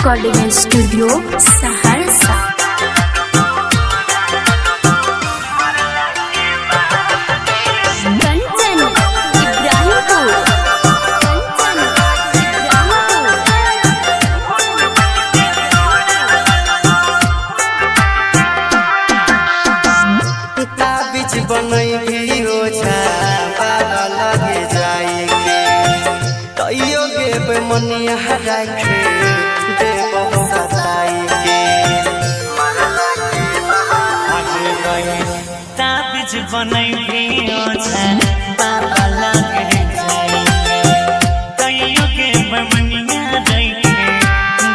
Recording studio Saharsa. बनई ओझा बाबा लगे जाए के तैयो गे मनिया राखे देव सताई के आगे गए ताबिज बनई ओझा बाबा लगे जाए के तैयो गे मनिया राखे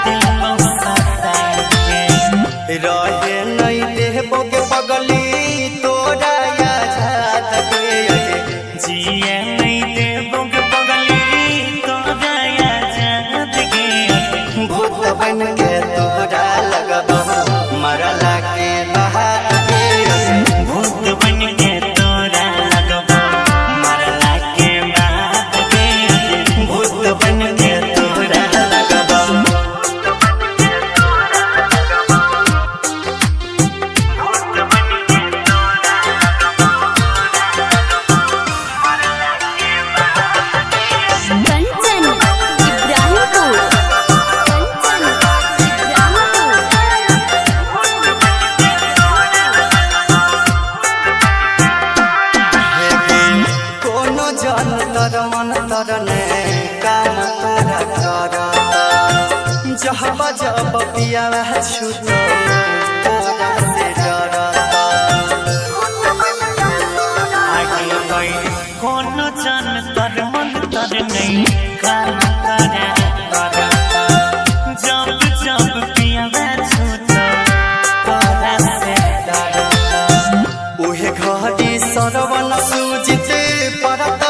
देव सताई के रहे नहीं देव के बगली जिया नहीं देवों के बगली तो गया जात के भूत बन के तोरा लगबो मरला के बहात के भूत बन के तोरा लगबो मरला के बात के भूत बन के तोरा लगबो मन तरने काम तोरा कर जब जब पिया छूट तोरा से डरता आगे गई कोनो जन तर मन तर नहीं काम करा जब जब पिया छूट तोरा से डरता उहे घड़ी सरवन सूजित परत